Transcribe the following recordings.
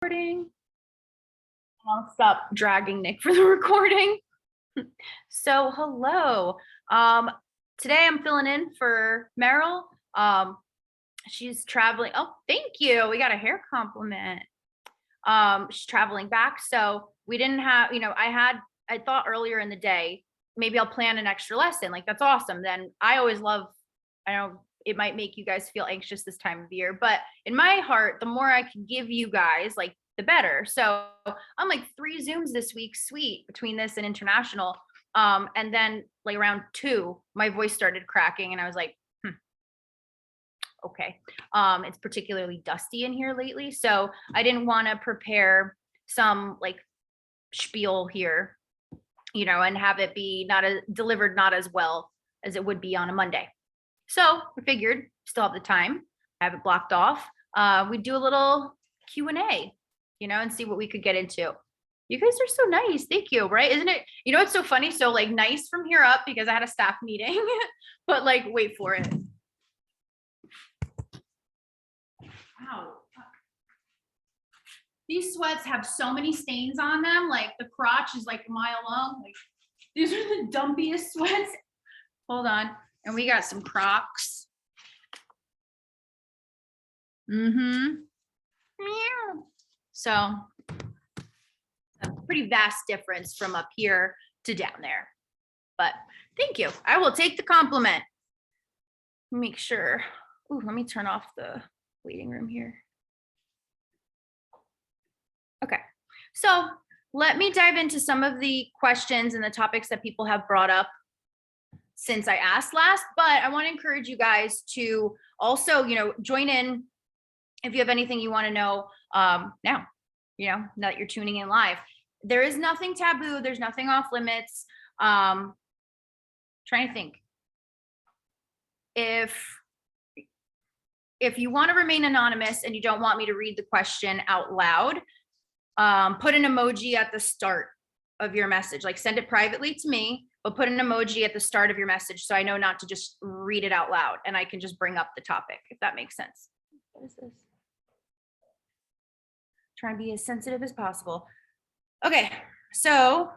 Recording. I'll stop dragging Nick for the recording. So hello. Today I'm filling in for Meryl. She's traveling. Oh, thank you. We got a hair compliment. She's traveling back. So we didn't have, I thought earlier in the day, maybe I'll plan an extra lesson. Like, that's awesome. Then I always love, I know it might make you guys feel anxious this time of year, but in my heart, the more I can give you guys, like, the better. So I'm like 3 Zooms this week, sweet, between this and international. And then like around 2, my voice started cracking and I was like, okay. It's particularly dusty in here lately. So I didn't want to prepare some like spiel here, and have it be delivered not as well as it would be on a Monday. So I figured still have the time, I have it blocked off. We do a little Q&A, and see what we could get into. You guys are so nice. Thank you. Right? Isn't it? It's so funny. So like nice from here up because I had a staff meeting, but like, wait for it. Wow. These sweats have so many stains on them. Like the crotch is like a mile long. Like these are the dumpiest sweats. Hold on. And we got some Crocs. Meow. So a pretty vast difference from up here to down there. But thank you. I will take the compliment. Make sure. Ooh, let me turn off the waiting room here. Okay, so let me dive into some of the questions and the topics that people have brought up since I asked last, but I want to encourage you guys to also, join in if you have anything you want to know now, now that you're tuning in live. There is nothing taboo. There's nothing off limits. Trying to think. If you want to remain anonymous and you don't want me to read the question out loud, put an emoji at the start of your message. Like send it privately to me, but put an emoji at the start of your message so I know not to just read it out loud and I can just bring up the topic, if that makes sense. What is this? Trying to be as sensitive as possible. Okay, so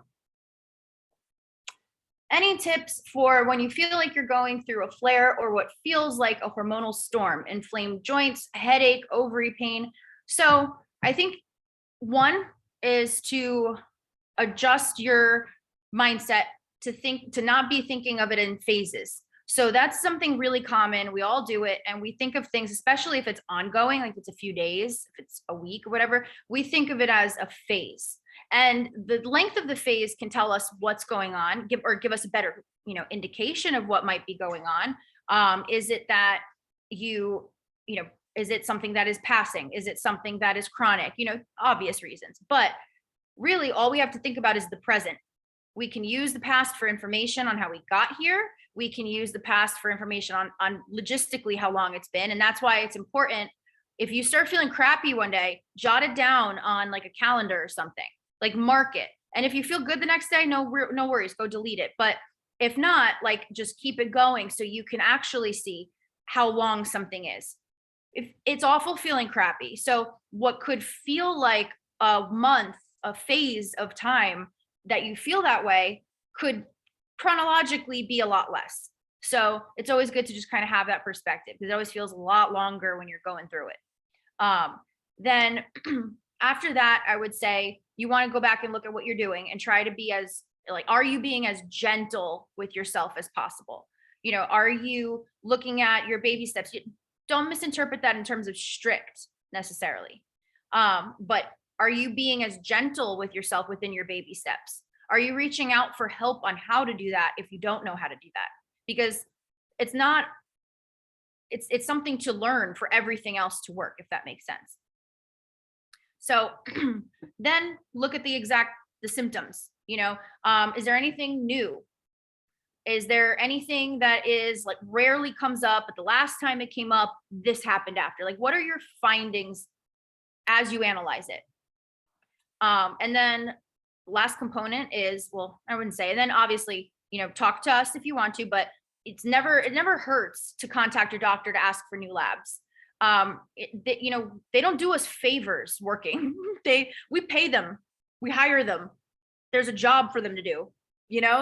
any tips for when you feel like you're going through a flare or what feels like a hormonal storm, inflamed joints, headache, ovary pain? So I think one is to adjust your mindset to not be thinking of it in phases. So that's something really common. We all do it. And we think of things, especially if it's ongoing, like it's a few days, if it's a week or whatever, we think of it as a phase. And the length of the phase can tell us what's going on, give us a better, indication of what might be going on. Is it that is it something that is passing? Is it something that is chronic? Obvious reasons. But really, all we have to think about is the present. We can use the past for information on how we got here. We can use the past for information on logistically how long it's been. And that's why it's important. If you start feeling crappy one day, jot it down on like a calendar or something, like mark it. And if you feel good the next day, no worries, go delete it. But if not, like just keep it going so you can actually see how long something is. If it's awful feeling crappy. So what could feel like a month, a phase of time that you feel that way could chronologically be a lot less. So it's always good to just kind of have that perspective because it always feels a lot longer when you're going through it. Then after that, I would say you want to go back and look at what you're doing and try to be are you being as gentle with yourself as possible? Are you looking at your baby steps? Don't misinterpret that in terms of strict necessarily. But are you being as gentle with yourself within your baby steps? Are you reaching out for help on how to do that if you don't know how to do that? Because it's something to learn for everything else to work, if that makes sense. So then look at the symptoms, is there anything new? Is there anything that is like rarely comes up, but the last time it came up, this happened after? Like, what are your findings as you analyze it? And then last component is, well, I wouldn't say, and then obviously, talk to us if you want to, but it never hurts to contact your doctor to ask for new labs. They don't do us favors working. We pay them, we hire them. There's a job for them to do,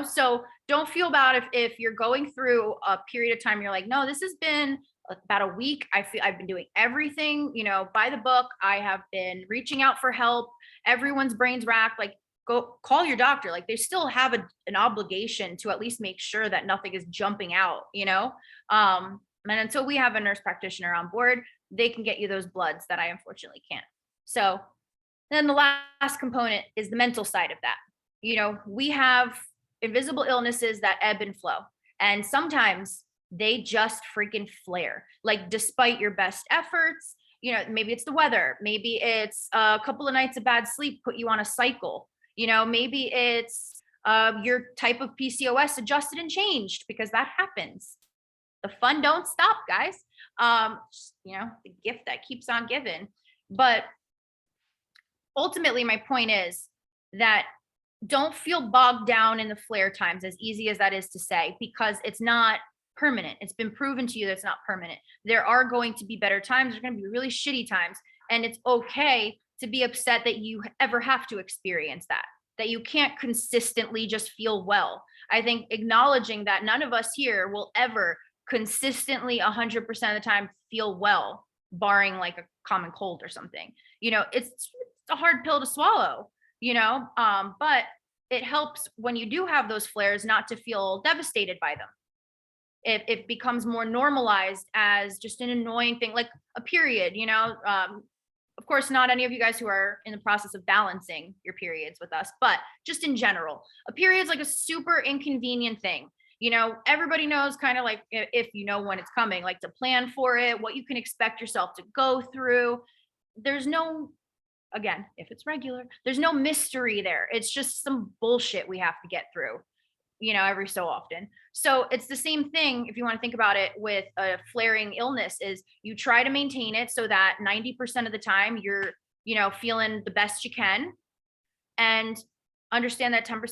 so don't feel bad if you're going through a period of time, you're like, no, this has been about a week. I feel I've been doing everything, by the book. I have been reaching out for help. Everyone's brains racked. Like, go call your doctor. Like, they still have an obligation to at least make sure that nothing is jumping out, and until we have a nurse practitioner on board, they can get you those bloods that I unfortunately can't. So then the last component is the mental side of that. We have invisible illnesses that ebb and flow, and sometimes they just freaking flare. Like, despite your best efforts, maybe it's the weather, maybe it's a couple of nights of bad sleep put you on a cycle, maybe it's your type of PCOS adjusted and changed, because that happens. The fun don't stop, guys. The gift that keeps on giving. But ultimately, my point is that don't feel bogged down in the flare times, as easy as that is to say, because it's not permanent. It's been proven to you that it's not permanent. There are going to be better times. There's going to be really shitty times. And it's okay to be upset that you ever have to experience that you can't consistently just feel well. I think acknowledging that none of us here will ever consistently 100% of the time feel well, barring like a common cold or something. It's a hard pill to swallow, but it helps when you do have those flares not to feel devastated by them. It becomes more normalized as just an annoying thing, like a period, of course, not any of you guys who are in the process of balancing your periods with us, but just in general, a period is like a super inconvenient thing. Everybody knows kind of like, if you know when it's coming, like to plan for it, what you can expect yourself to go through. There's no, again, if it's regular, there's no mystery there. It's just some bullshit we have to get through, every so often. So it's the same thing, if you want to think about it, with a flaring illness, is you try to maintain it so that 90% of the time you're, feeling the best you can. And understand that 10%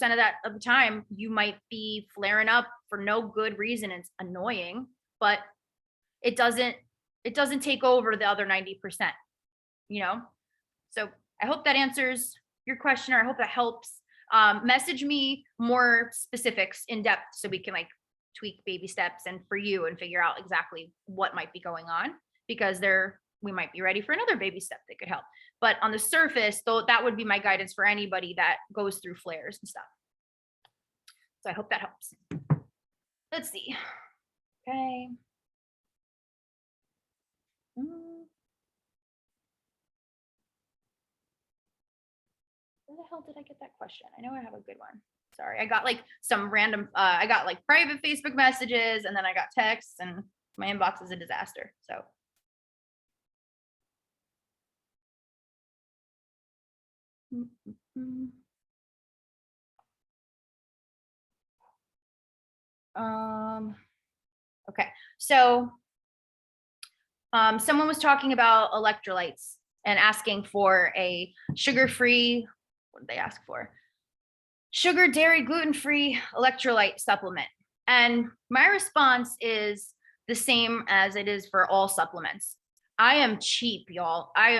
of the time you might be flaring up for no good reason. It's annoying, but it doesn't take over the other 90%, So I hope that answers your question, or I hope that helps. Message me more specifics in depth so we can like tweak baby steps and for you and figure out exactly what might be going on, because we might be ready for another baby step that could help. But on the surface, though, that would be my guidance for anybody that goes through flares and stuff. So I hope that helps. Let's see. Okay. Where the hell did I get that question? I know I have a good one. Sorry, I got like some random, I got like private Facebook messages, and then I got texts, and my inbox is a disaster. So. Okay, so someone was talking about electrolytes and asking for a sugar-free, what did they ask for? Sugar, dairy, gluten-free electrolyte supplement. And my response is the same as it is for all supplements. I am cheap, y'all. I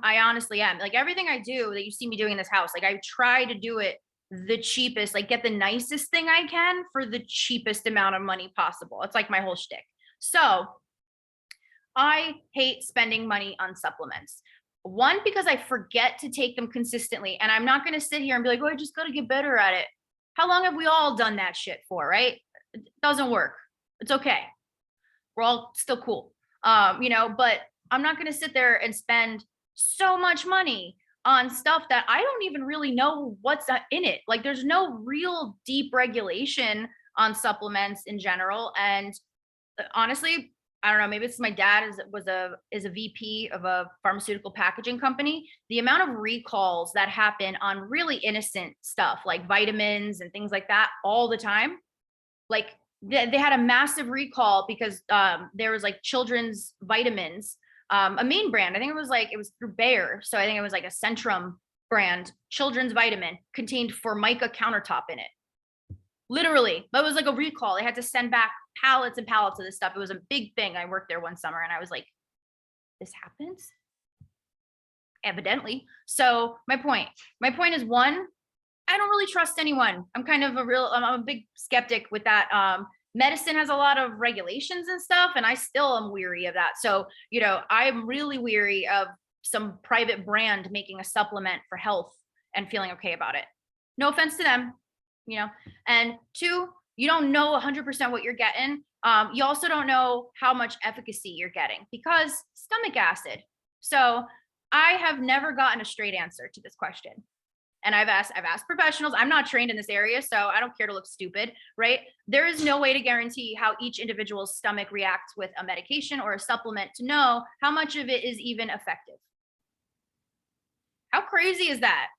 honestly am. Like, everything I do that you see me doing in this house, like, I try to do it the cheapest, like get the nicest thing I can for the cheapest amount of money possible. It's like my whole shtick. So I hate spending money on supplements. One, because I forget to take them consistently, and I'm not going to sit here and be like, oh, I just got to get better at it. How long have we all done that shit for, right? It doesn't work. It's okay. We're all still cool. But I'm not going to sit there and spend so much money on stuff that I don't even really know what's in it. Like, there's no real deep regulation on supplements in general. And honestly, I don't know, maybe it's my dad is a VP of a pharmaceutical packaging company. The amount of recalls that happen on really innocent stuff like vitamins and things like that all the time. Like, they had a massive recall because there was like children's vitamins, a main brand. I think it was through Bayer. So I think it was like a Centrum brand children's vitamin contained Formica countertop in it. Literally, that was like a recall. They had to send back pallets and pallets of this stuff. It was a big thing. I worked there one summer and I was like, this happens? Evidently. So my point is, one, I don't really trust anyone. I'm a big skeptic with that. Medicine has a lot of regulations and stuff, and I still am weary of that. So, I'm really weary of some private brand making a supplement for health and feeling okay about it. No offense to them, and two, you don't know 100% what you're getting. You also don't know how much efficacy you're getting because stomach acid. So I have never gotten a straight answer to this question. And I've asked professionals. I'm not trained in this area, so I don't care to look stupid, right? There is no way to guarantee how each individual's stomach reacts with a medication or a supplement to know how much of it is even effective. How crazy is that?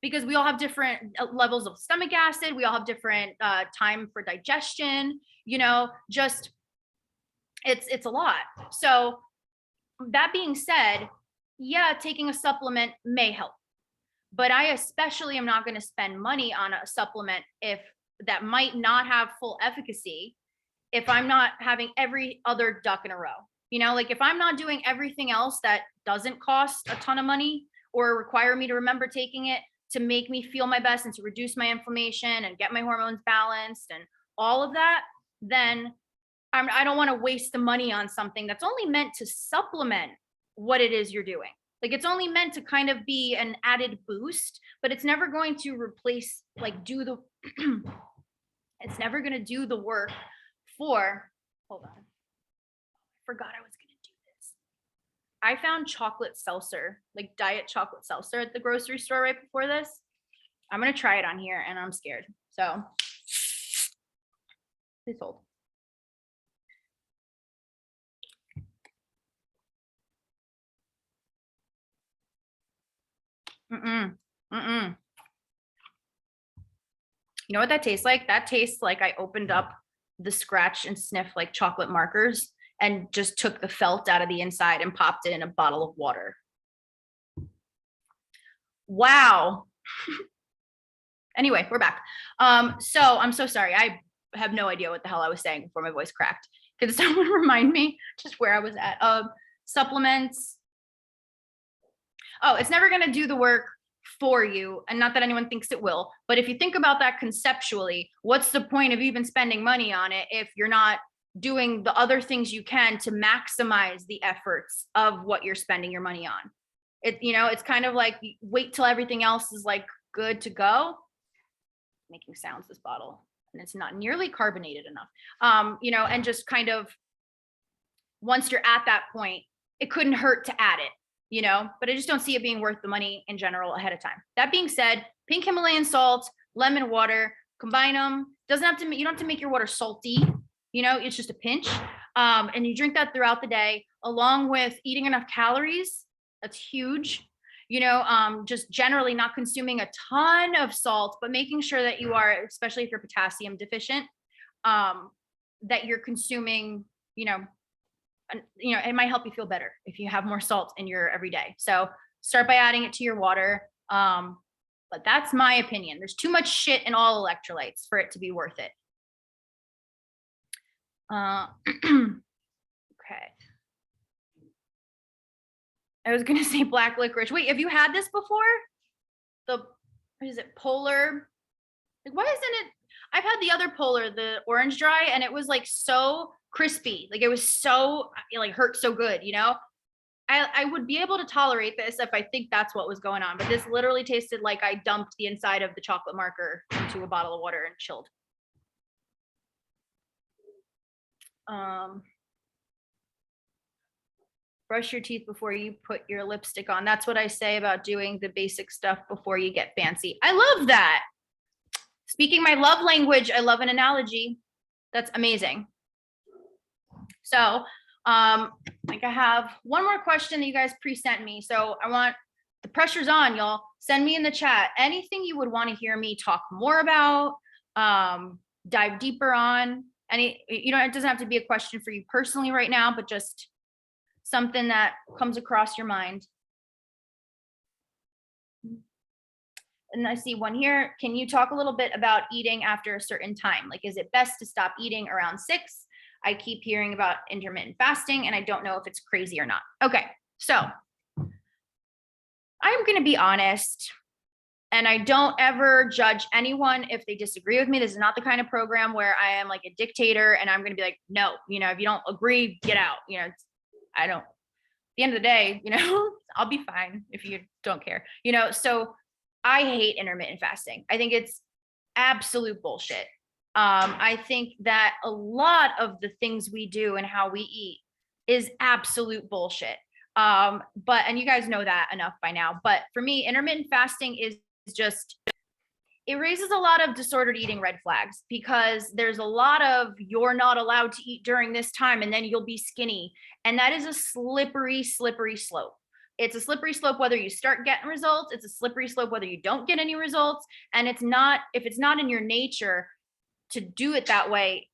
Because we all have different levels of stomach acid. We all have different time for digestion, just it's a lot. So that being said, yeah, taking a supplement may help. But I especially am not going to spend money on a supplement if that might not have full efficacy, if I'm not having every other duck in a row. Like if I'm not doing everything else that doesn't cost a ton of money or require me to remember taking it to make me feel my best and to reduce my inflammation and get my hormones balanced and all of that, then I don't want to waste the money on something that's only meant to supplement what it is you're doing. Like it's only meant to kind of be an added boost, but it's never going to replace, it's never going to do the work for, hold on. I forgot I was going to do this. I found chocolate seltzer, like diet chocolate seltzer at the grocery store right before this. I'm going to try it on here and I'm scared. So please hold. You know what that tastes like? That tastes like I opened up the scratch and sniff like chocolate markers and just took the felt out of the inside and popped it in a bottle of water. Wow. Anyway, we're back. So I'm so sorry. I have no idea what the hell I was saying before my voice cracked. Could someone remind me just where I was at? Supplements. Oh, it's never going to do the work for you. And not that anyone thinks it will, but if you think about that conceptually, what's the point of even spending money on it if you're not doing the other things you can to maximize the efforts of what you're spending your money on? It's kind of like wait till everything else is like good to go. Making sounds, this bottle, and it's not nearly carbonated enough. And just kind of once you're at that point, it couldn't hurt to add it. But I just don't see it being worth the money in general ahead of time. That being said, pink Himalayan salt, lemon water, combine them. You don't have to make your water salty. It's just a pinch. And you drink that throughout the day, along with eating enough calories. That's huge. Just generally not consuming a ton of salt, but making sure that you are, especially if you're potassium deficient, that you're consuming, it might help you feel better if you have more salt in your everyday. So start by adding it to your water. But that's my opinion. There's too much shit in all electrolytes for it to be worth it. Okay. I was going to say black licorice. Wait, have you had this before? What is it? Polar. Like, why isn't it? I've had the other Polar, the orange dry, and it was like so crispy. Like it was so, hurt so good, I would be able to tolerate this if I think that's what was going on. But this literally tasted like I dumped the inside of the chocolate marker into a bottle of water and chilled. Brush your teeth before you put your lipstick on. That's what I say about doing the basic stuff before you get fancy. I love that. Speaking my love language, I love an analogy. That's amazing. So I have one more question that you guys pre-sent me. So the pressure's on, y'all. Send me in the chat anything you would want to hear me talk more about, dive deeper on. It doesn't have to be a question for you personally right now, but just something that comes across your mind. And I see one here. Can you talk a little bit about eating after a certain time? Like, is it best to stop eating around 6? I keep hearing about intermittent fasting and I don't know if it's crazy or not. Okay. So I'm going to be honest, and I don't ever judge anyone if they disagree with me. This is not the kind of program where I am like a dictator and I'm going to be like, no, if you don't agree, get out. I don't, at the end of the day, I'll be fine if you don't care, so I hate intermittent fasting. I think it's absolute bullshit. I think that a lot of the things we do and how we eat is absolute bullshit. And you guys know that enough by now. But for me, intermittent fasting is just, it raises a lot of disordered eating red flags, because there's a lot of, you're not allowed to eat during this time and then you'll be skinny. And that is a slippery slope. It's a slippery slope whether you start getting results. It's a slippery slope whether you don't get any results. And if it's not in your nature to do it that way,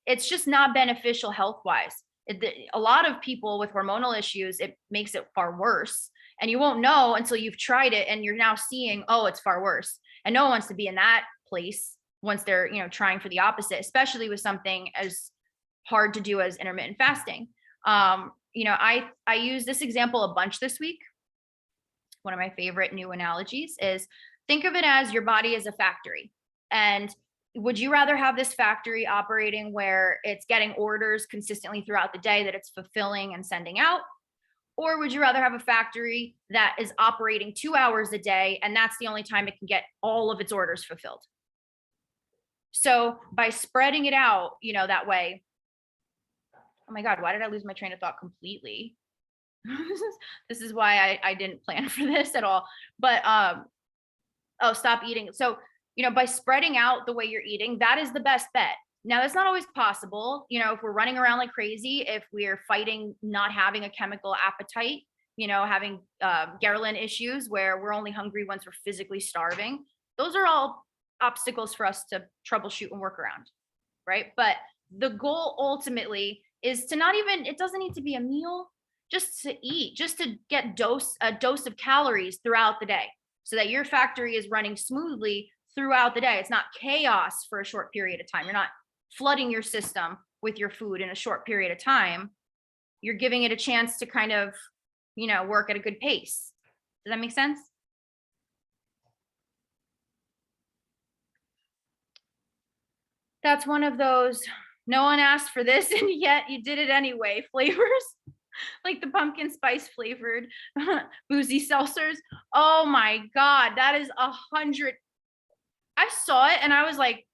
it's just not beneficial health wise. A lot of people with hormonal issues, it makes it far worse. And you won't know until you've tried it and you're now seeing, oh, it's far worse. And no one wants to be in that place once they're, trying for the opposite, especially with something as hard to do as intermittent fasting. I use this example a bunch this week. One of my favorite new analogies is, think of it as your body is a factory. And would you rather have this factory operating where it's getting orders consistently throughout the day that it's fulfilling and sending out? Or would you rather have a factory that is operating 2 hours a day and that's the only time it can get all of its orders fulfilled? So by spreading it out, that way, oh my God, why did I lose my train of thought completely? This is why I didn't plan for this at all. But stop eating. So, by spreading out the way you're eating, that is the best bet. Now, that's not always possible. If we're running around like crazy, if we're fighting not having a chemical appetite, having ghrelin issues where we're only hungry once we're physically starving, those are all obstacles for us to troubleshoot and work around, right? But the goal ultimately is to not even, it doesn't need to be a meal, just to eat, just to get a dose of calories throughout the day so that your factory is running smoothly throughout the day. It's not chaos for a short period of time. You're not flooding your system with your food in a short period of time. You're giving it a chance to kind of, work at a good pace. Does that make sense? That's one of those, no one asked for this and yet you did it anyway, flavors. Like the pumpkin spice flavored boozy seltzers. Oh my God, that is 100. I saw it and I was like,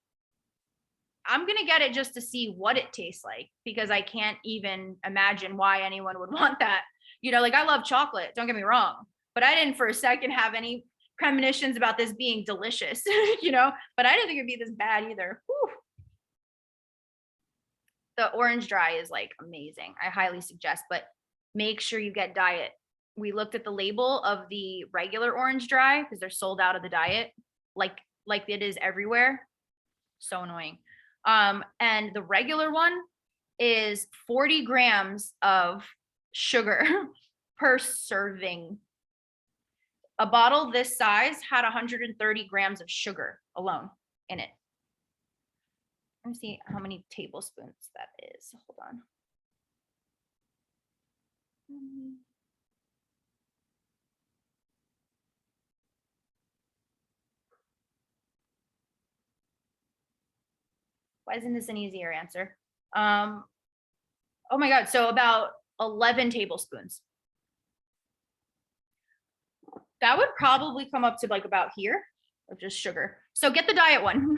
I'm going to get it just to see what it tastes like, because I can't even imagine why anyone would want that. Like, I love chocolate, don't get me wrong, but I didn't for a second have any premonitions about this being delicious, but I didn't think it'd be this bad either. Whew. The orange dry is like amazing. I highly suggest, but make sure you get diet. We looked at the label of the regular orange dry because they're sold out of the diet, like it is everywhere. So annoying. And the regular one is 40 grams of sugar per serving. A bottle this size had 130 grams of sugar alone in it. Let me see how many tablespoons that is. Hold on. Why isn't this an easier answer? Oh my God. So about 11 tablespoons. That would probably come up to like about here of just sugar. So get the diet one.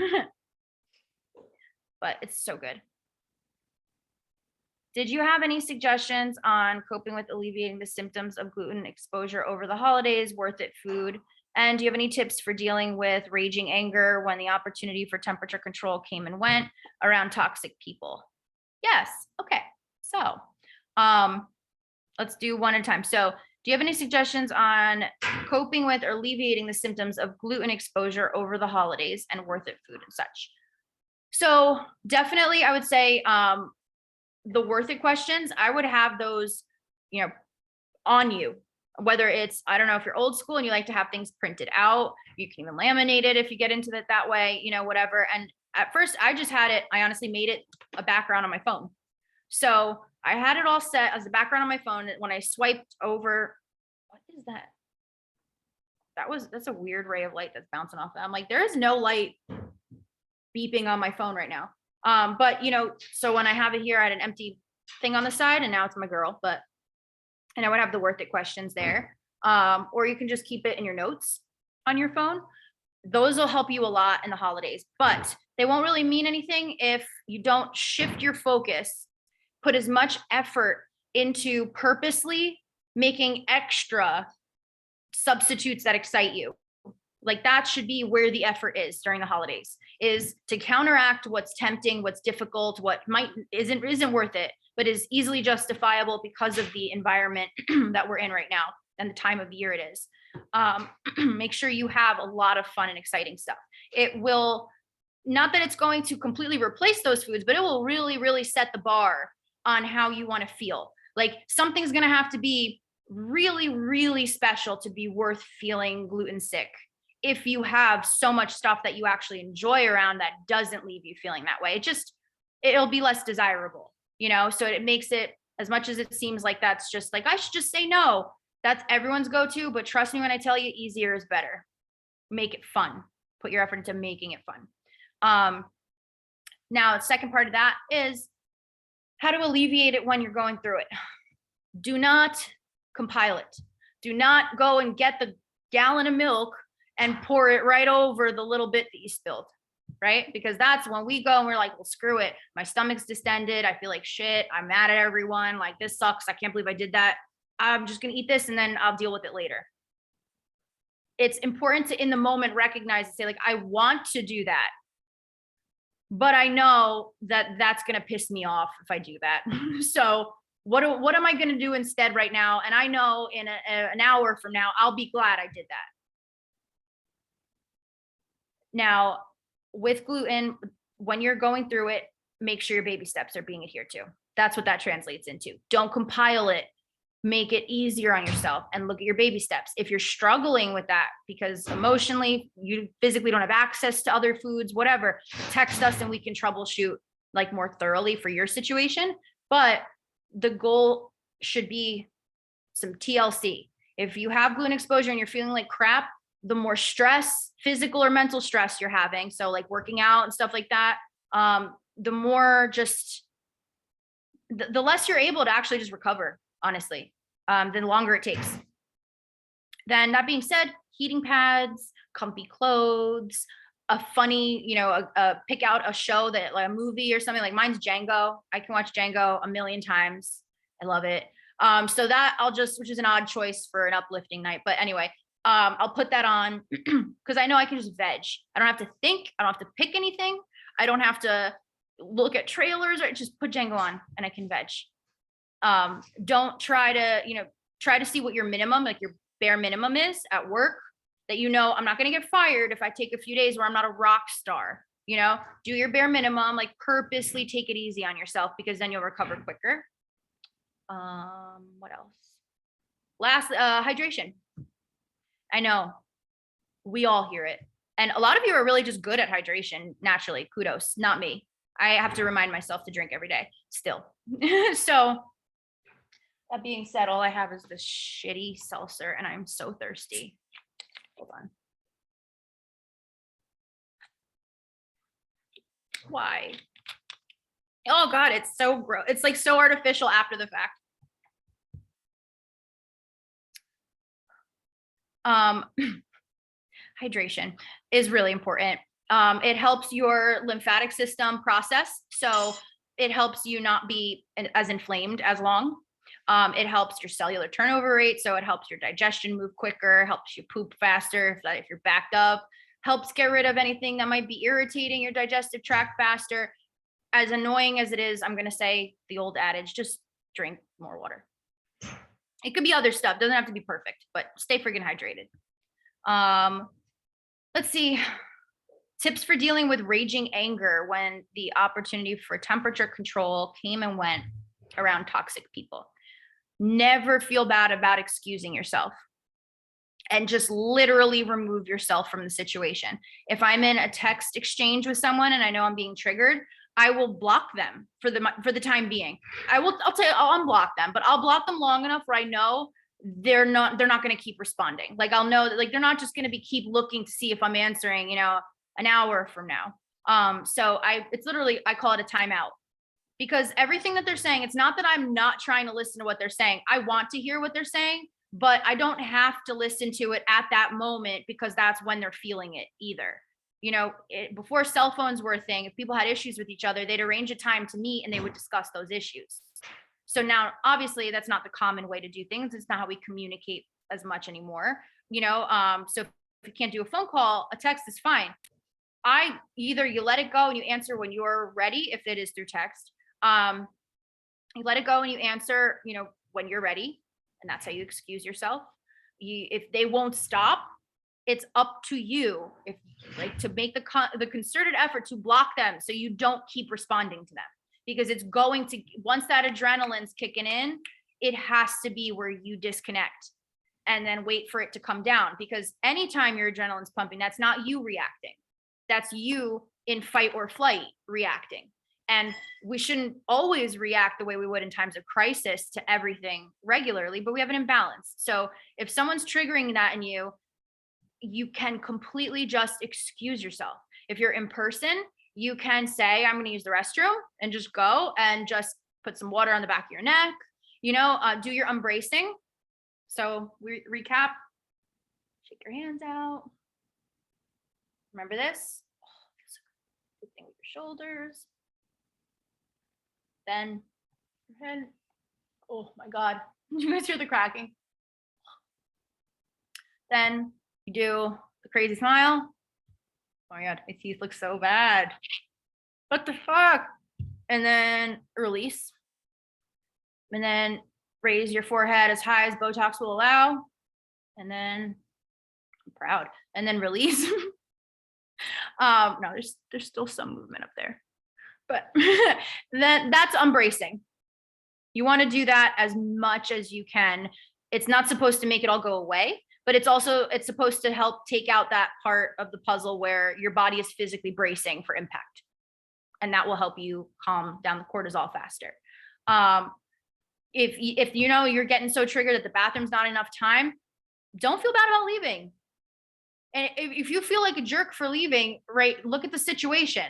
But it's so good. Did you have any suggestions on coping with alleviating the symptoms of gluten exposure over the holidays? Worth it food? And do you have any tips for dealing with raging anger when the opportunity for temperature control came and went around toxic people? Yes. Okay. So let's do one at a time. So do you have any suggestions on coping with or alleviating the symptoms of gluten exposure over the holidays and worth it food and such? So definitely I would say the worth it questions, I would have those, on you. Whether it's, I don't know if you're old school and you like to have things printed out, you can even laminate it if you get into it that way, whatever. And at first I just had it, I honestly made it a background on my phone. So I had it all set as the background on my phone. When I swiped over, what is that? That's a weird ray of light that's bouncing off that. I'm like, there is no light beeping on my phone right now. But so when I have it here, I had an empty thing on the side, and now it's my girl, and I would have the worth it questions there. Or you can just keep it in your notes on your phone. Those will help you a lot in the holidays, but they won't really mean anything if you don't shift your focus, put as much effort into purposely making extra substitutes that excite you. Like that should be where the effort is during the holidays, is to counteract what's tempting, what's difficult, what isn't worth it, but is easily justifiable because of the environment that we're in right now and the time of year it is. Make sure you have a lot of fun and exciting stuff. It will, not that it's going to completely replace those foods, but it will really, really set the bar on how you want to feel. Like something's going to have to be really, really special to be worth feeling gluten sick. If you have so much stuff that you actually enjoy around that doesn't leave you feeling that way, it'll be less desirable, so it makes it, as much as it seems like that's just like, I should just say no. That's everyone's go-to, but trust me when I tell you, easier is better. Make it fun. Put your effort into making it fun. Now, the second part of that is how to alleviate it when you're going through it. Do not compile it. Do not go and get the gallon of milk and pour it right over the little bit that you spilled, right? Because that's when we go and we're like, well, screw it. My stomach's distended. I feel like shit. I'm mad at everyone. Like, this sucks. I can't believe I did that. I'm just going to eat this and then I'll deal with it later. It's important to, in the moment, recognize and say, like, I want to do that, but I know that that's going to piss me off if I do that. So what am I going to do instead right now? And I know in an hour from now, I'll be glad I did that. Now, with gluten, when you're going through it, make sure your baby steps are being adhered to. That's what that translates into. Don't compile it. Make it easier on yourself and look at your baby steps. If you're struggling with that because emotionally, you physically don't have access to other foods, whatever, text us and we can troubleshoot like more thoroughly for your situation. But the goal should be some TLC. If you have gluten exposure and you're feeling like crap, the more stress, physical or mental stress you're having, so like working out and stuff like that, the more just, the less you're able to actually just recover, honestly, the longer it takes. Then that being said, heating pads, comfy clothes, a funny, pick out a show that, like a movie or something. Like mine's Django. I can watch Django a million times. I love it. So that which is an odd choice for an uplifting night. But anyway, I'll put that on because I know I can just veg. I don't have to think. I don't have to pick anything. I don't have to look at trailers, or just put Django on and I can veg. Don't try to see what your minimum, like your bare minimum is at work, that I'm not going to get fired if I take a few days where I'm not a rock star. Do your bare minimum, like purposely take it easy on yourself, because then you'll recover quicker. What else? Last, hydration. I know we all hear it. And a lot of you are really just good at hydration naturally. Kudos, not me. I have to remind myself to drink every day still. So that being said, all I have is this shitty seltzer and I'm so thirsty. Hold on. Why? Oh God, it's so gross. It's like so artificial after the fact. Hydration is really important. It helps your lymphatic system process. So it helps you not be as inflamed as long. It helps your cellular turnover rate. So it helps your digestion move quicker, helps you poop faster if you're backed up, helps get rid of anything that might be irritating your digestive tract faster. As annoying as it is, I'm going to say the old adage, just drink more water. It could be other stuff. Doesn't have to be perfect, but stay friggin' hydrated. Let's see. Tips for dealing with raging anger when the opportunity for temperature control came and went around toxic people. Never feel bad about excusing yourself, and just literally remove yourself from the situation. If I'm in a text exchange with someone and I know I'm being triggered, I will block them for the time being. I'll unblock them, but I'll block them long enough where I know they're not going to keep responding. Like I'll know that like they're not just going to be keep looking to see if I'm answering, an hour from now. So it's literally, I call it a timeout, because everything that they're saying, it's not that I'm not trying to listen to what they're saying. I want to hear what they're saying, but I don't have to listen to it at that moment because that's when they're feeling it either. Before cell phones were a thing, if people had issues with each other, they'd arrange a time to meet and they would discuss those issues. So now, obviously, that's not the common way to do things. It's not how we communicate as much anymore. So if you can't do a phone call, a text is fine. Either you let it go and you answer when you're ready, if it is through text. You let it go and you answer, when you're ready, and that's how you excuse yourself. If they won't stop, it's up to you to make the concerted effort to block them so you don't keep responding to them, because it's going to, once that adrenaline's kicking in, it has to be where you disconnect and then wait for it to come down, because anytime your adrenaline's pumping, that's not you reacting. That's you in fight or flight reacting. And we shouldn't always react the way we would in times of crisis to everything regularly, but we have an imbalance. So if someone's triggering that in you, you can completely just excuse yourself. If you're in person, you can say, I'm going to use the restroom, and just go and just put some water on the back of your neck, do your embracing. So recap, shake your hands out. Remember this. Good thing with your shoulders. Then your head. Oh my God. Did you guys hear the cracking? Then you do the crazy smile. Oh my God, my teeth look so bad. What the fuck? And then release. And then raise your forehead as high as Botox will allow. And then I'm proud. And then release. No, there's still some movement up there. But then that's embracing. You want to do that as much as you can. It's not supposed to make it all go away, but it's supposed to help take out that part of the puzzle where your body is physically bracing for impact. And that will help you calm down the cortisol faster. If you're getting so triggered that the bathroom's not enough time, don't feel bad about leaving. And if you feel like a jerk for leaving, right, look at the situation.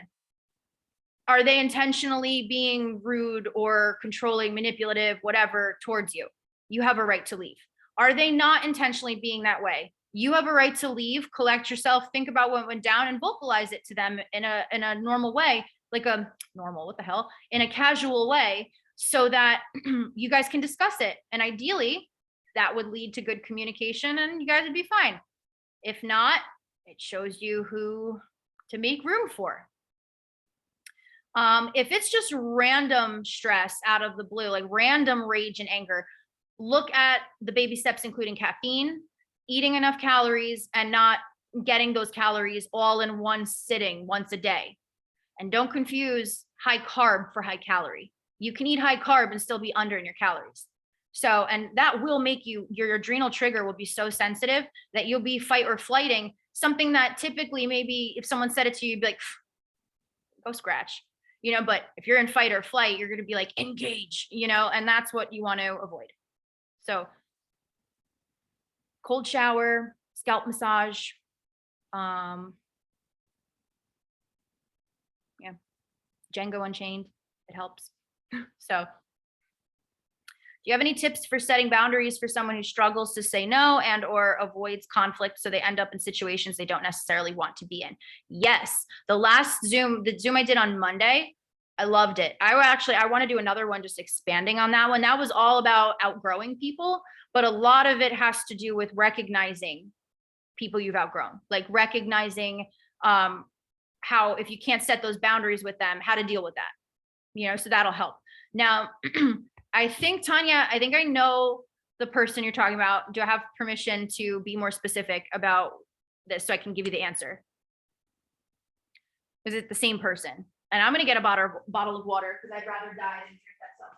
Are they intentionally being rude or controlling, manipulative, whatever, towards you? You have a right to leave. Are they not intentionally being that way? You have a right to leave, collect yourself, think about what went down, and vocalize it to them in a normal way, in a casual way, so that you guys can discuss it. And ideally, that would lead to good communication and you guys would be fine. If not, it shows you who to make room for. If it's just random stress out of the blue, like random rage and anger, look at the baby steps, including caffeine, eating enough calories, and not getting those calories all in one sitting once a day. And don't confuse high carb for high calorie. You can eat high carb and still be under in your calories. So, and that will make your adrenal trigger will be so sensitive that you'll be fight or flighting, something that typically maybe if someone said it to you, you'd be like, go scratch. But if you're in fight or flight, you're going to be like, engage, and that's what you want to avoid. So cold shower, scalp massage, Django Unchained, it helps. So do you have any tips for setting boundaries for someone who struggles to say no and or avoids conflict so they end up in situations they don't necessarily want to be in? Yes. The Zoom I did on Monday, I loved it. I want to do another one just expanding on that one. That was all about outgrowing people, but a lot of it has to do with recognizing people you've outgrown, like recognizing how, if you can't set those boundaries with them, how to deal with that, so that'll help. Now, I think, Tanya, I know the person you're talking about. Do I have permission to be more specific about this so I can give you the answer? Is it the same person? And I'm going to get a bottle of water because I'd rather die than drink that seltzer.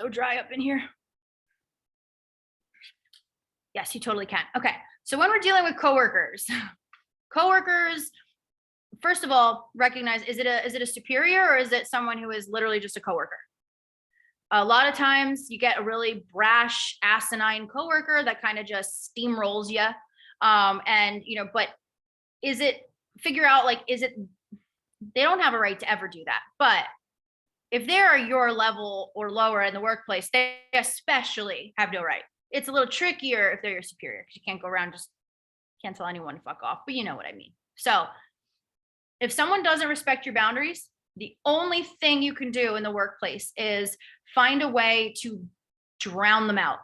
So dry up in here. Yes, you totally can. Okay. So when we're dealing with coworkers, first of all, recognize, is it a superior or is it someone who is literally just a coworker? A lot of times you get a really brash, asinine coworker that kind of just steamrolls you. And but figure out, like, they don't have a right to ever do that. But if they're your level or lower in the workplace, they especially have no right. It's a little trickier if they're your superior, because you can't go around just can't tell anyone to fuck off, but you know what I mean. So if someone doesn't respect your boundaries, the only thing you can do in the workplace is find a way to drown them out,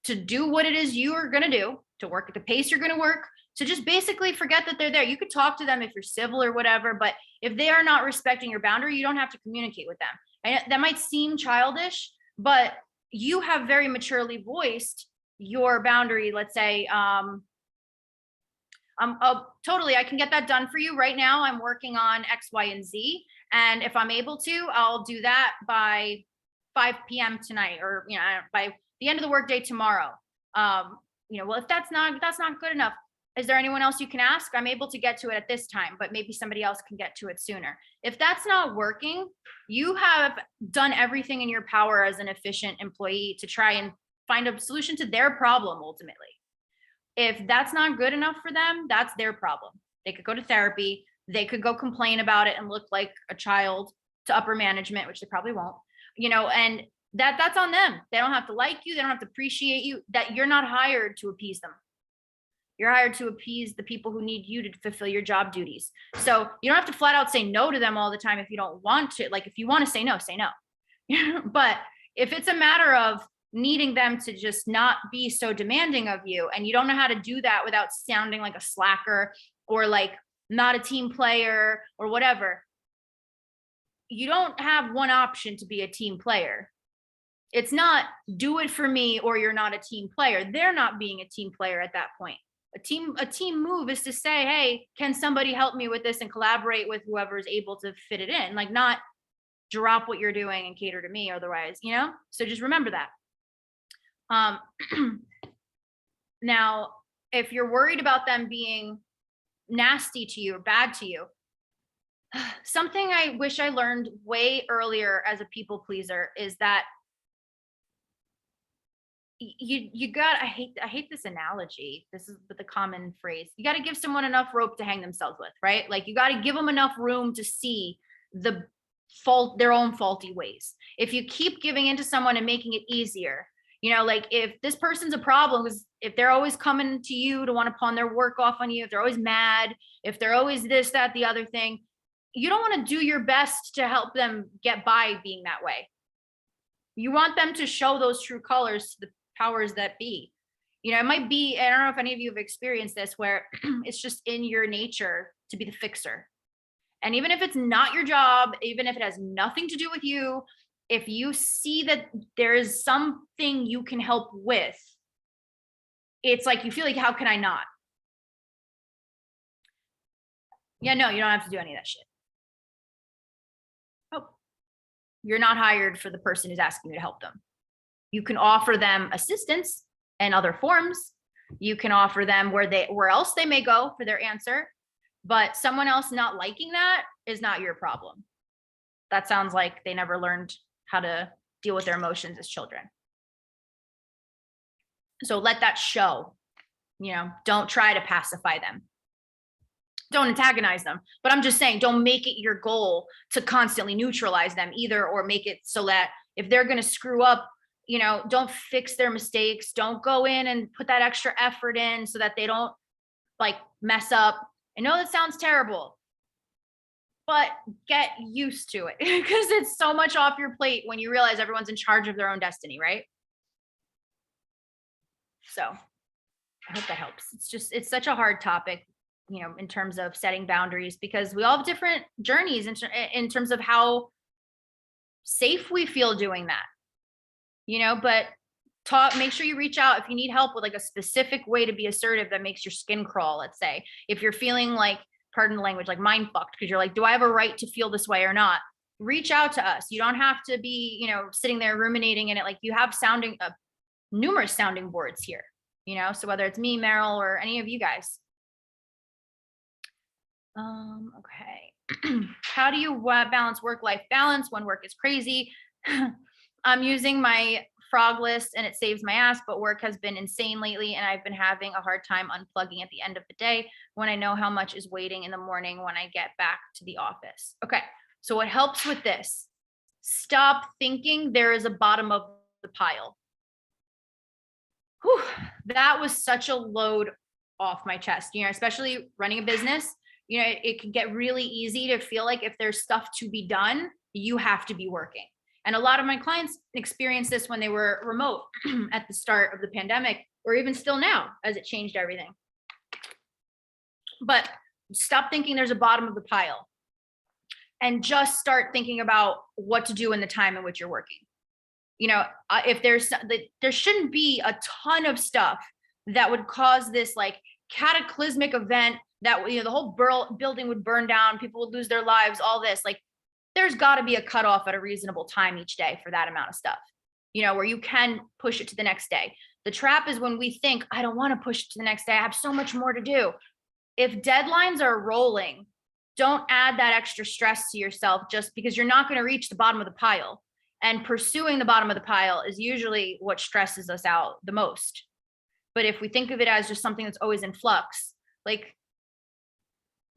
to do what it is you are going to do, to work at the pace you're going to work. So just basically forget that they're there. You could talk to them if you're civil or whatever, but if they are not respecting your boundary, you don't have to communicate with them. And that might seem childish, but you have very maturely voiced your boundary. Let's say, totally, I can get that done for you right now. I'm working on X, Y, and Z. And if I'm able to, I'll do that by 5 p.m. tonight, or, by the end of the workday tomorrow. Well, if that's not good enough, is there anyone else you can ask? I'm able to get to it at this time, but maybe somebody else can get to it sooner. If that's not working, you have done everything in your power as an efficient employee to try and find a solution to their problem ultimately. If that's not good enough for them, that's their problem. They could go to therapy. They could go complain about it and look like a child to upper management, which they probably won't, and that's on them. They don't have to like you. They don't have to appreciate you. That you're not hired to appease them. You're hired to appease the people who need you to fulfill your job duties. So you don't have to flat out say no to them all the time if you don't want to. Like, if you want to say no, say no. But if it's a matter of needing them to just not be so demanding of you, and you don't know how to do that without sounding like a slacker or like not a team player or whatever, you don't have one option to be a team player. It's not do it for me or you're not a team player. They're not being a team player at that point. A team move is to say, hey, can somebody help me with this, and collaborate with whoever is able to fit it in, like not drop what you're doing and cater to me otherwise, So just remember that. Now, if you're worried about them being nasty to you or bad to you, something I wish I learned way earlier as a people pleaser is that you got, I hate this analogy. This is the common phrase. You got to give someone enough rope to hang themselves with, right? Like, you got to give them enough room to see their own faulty ways. If you keep giving into someone and making it easier, like, if this person's a problem, if they're always coming to you to want to pawn their work off on you, if they're always mad, if they're always this, that, the other thing, you don't want to do your best to help them get by being that way. You want them to show those true colors to the powers that be. It might be, I don't know if any of you have experienced this, where it's just in your nature to be the fixer. And even if it's not your job, even if it has nothing to do with you, if you see that there is something you can help with, it's like you feel like, how can I not? Yeah, no, you don't have to do any of that shit. Oh, you're not hired for the person who's asking you to help them. You can offer them assistance in other forms. You can offer them where else they may go for their answer, but someone else not liking that is not your problem. That sounds like they never learned how to deal with their emotions as children. So let that show. Don't try to pacify them. Don't antagonize them. But I'm just saying, don't make it your goal to constantly neutralize them either, or make it so that if they're going to screw up, don't fix their mistakes. Don't go in and put that extra effort in so that they don't like mess up. I know that sounds terrible, but get used to it, because it's so much off your plate when you realize everyone's in charge of their own destiny, right? So I hope that helps. It's such a hard topic, in terms of setting boundaries, because we all have different journeys in terms of how safe we feel doing that, but make sure you reach out if you need help with like a specific way to be assertive that makes your skin crawl. Let's say if you're feeling like, pardon the language, like mind fucked, because you're like, do I have a right to feel this way or not? reach out to us. You don't have to be, sitting there ruminating in it. Like, you have numerous sounding boards here, so whether it's me, Meryl, or any of you guys. Okay. How do you balance work-life balance when work is crazy? I'm using my frog list and it saves my ass, but work has been insane lately and I've been having a hard time unplugging at the end of the day when I know how much is waiting in the morning when I get back to the office. Okay. So what helps with this? Stop thinking there is a bottom of the pile. Whew, that was such a load off my chest, especially running a business. It can get really easy to feel like if there's stuff to be done, you have to be working. And a lot of my clients experienced this when they were remote at the start of the pandemic, or even still now as it changed everything. But stop thinking there's a bottom of the pile and just start thinking about what to do in the time in which you're working. If there shouldn't be a ton of stuff that would cause this like cataclysmic event that, the whole building would burn down, people would lose their lives, all this. Like, there's got to be a cutoff at a reasonable time each day for that amount of stuff, where you can push it to the next day. The trap is when we think, I don't want to push it to the next day. I have so much more to do. If deadlines are rolling, don't add that extra stress to yourself just because you're not going to reach the bottom of the pile. And pursuing the bottom of the pile is usually what stresses us out the most. But if we think of it as just something that's always in flux, like,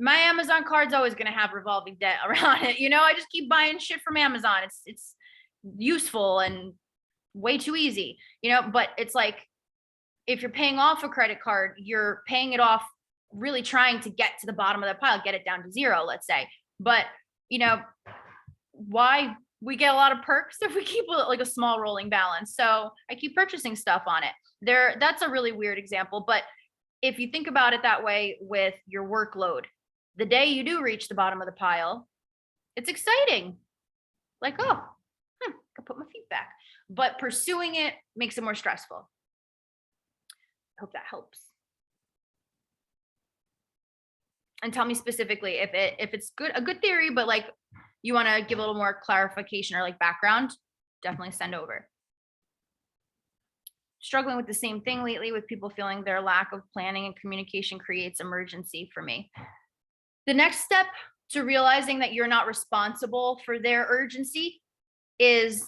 my Amazon card's always going to have revolving debt around it. I just keep buying shit from Amazon. It's useful and way too easy, but it's like, if you're paying off a credit card, you're paying it off really trying to get to the bottom of the pile, get it down to zero, let's say. But, why we get a lot of perks if we keep like a small rolling balance. So I keep purchasing stuff on it. That's a really weird example. But if you think about it that way with your workload, the day you do reach the bottom of the pile, it's exciting. Like, oh, I can put my feet back. But pursuing it makes it more stressful. I hope that helps. And tell me specifically if it's a good theory, but like you want to give a little more clarification or like background, definitely send over. Struggling with the same thing lately with people feeling their lack of planning and communication creates emergency for me. The next step to realizing that you're not responsible for their urgency is,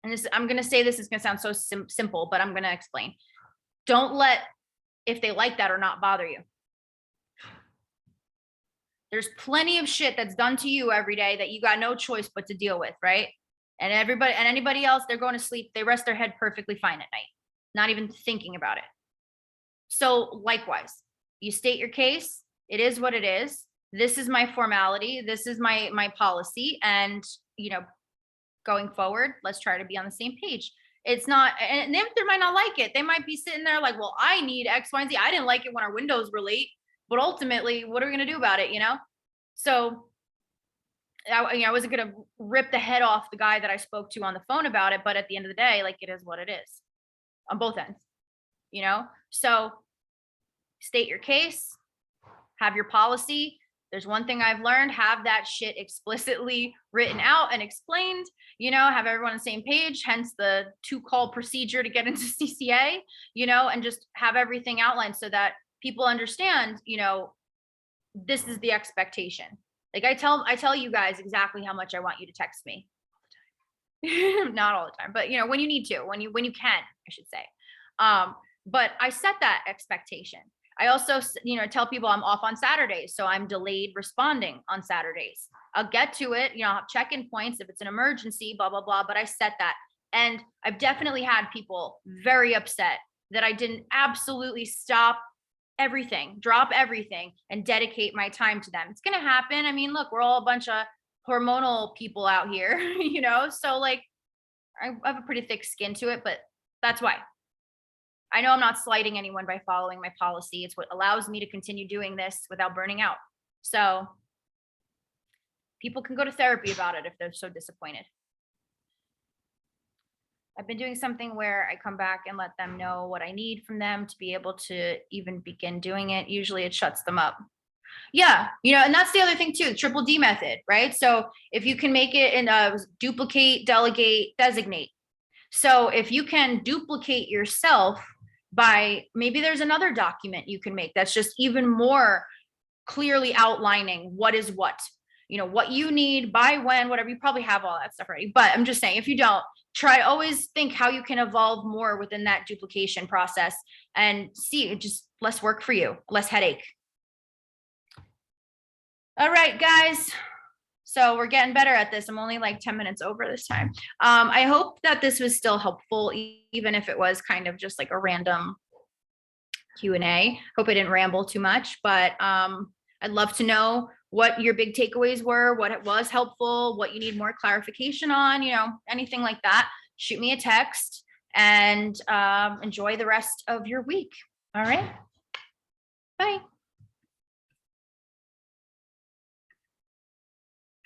and this, I'm going to say this is going to sound so simple, but I'm going to explain. Don't let if they like that or not bother you. There's plenty of shit that's done to you every day that you got no choice but to deal with, right? And anybody else, they're going to sleep, they rest their head perfectly fine at night, not even thinking about it. So likewise, you state your case. It is what it is. This is my formality. This is my policy. And, going forward, let's try to be on the same page. It's not, and they might not like it. They might be sitting there like, well, I need X, Y, and Z. I didn't like it when our windows were late, but ultimately, what are we going to do about it? So I wasn't going to rip the head off the guy that I spoke to on the phone about it. But at the end of the day, like, it is what it is on both ends, so state your case, have your policy. There's one thing I've learned, have that shit explicitly written out and explained, have everyone on the same page, hence the 2-call procedure to get into CCA, and just have everything outlined so that people understand, this is the expectation. Like I tell you guys exactly how much I want you to text me all the time. Not all the time, but when you need to, when you can, I should say. But I set that expectation. I also, tell people I'm off on Saturdays, so I'm delayed responding on Saturdays. I'll get to it, I'll have check-in points if it's an emergency, blah, blah, blah, but I set that. And I've definitely had people very upset that I didn't absolutely stop everything, drop everything, and dedicate my time to them. It's going to happen. I mean, look, we're all a bunch of hormonal people out here, so like I have a pretty thick skin to it, but that's why. I know I'm not slighting anyone by following my policy. It's what allows me to continue doing this without burning out. So people can go to therapy about it if they're so disappointed. I've been doing something where I come back and let them know what I need from them to be able to even begin doing it. Usually it shuts them up. Yeah, and that's the other thing too, the triple D method, right? So if you can make it in duplicate, delegate, designate. So if you can duplicate yourself by maybe there's another document you can make that's just even more clearly outlining what is what you need by when, whatever. You probably have all that stuff already, but I'm just saying, if you don't, try always think how you can evolve more within that duplication process and see just less work for you, less headache. All right, guys. So we're getting better at this. I'm only like 10 minutes over this time. I hope that this was still helpful, even if it was kind of just like a random Q&A. Hope I didn't ramble too much, but I'd love to know what your big takeaways were, what it was helpful, what you need more clarification on, anything like that. Shoot me a text and enjoy the rest of your week. All right. Bye.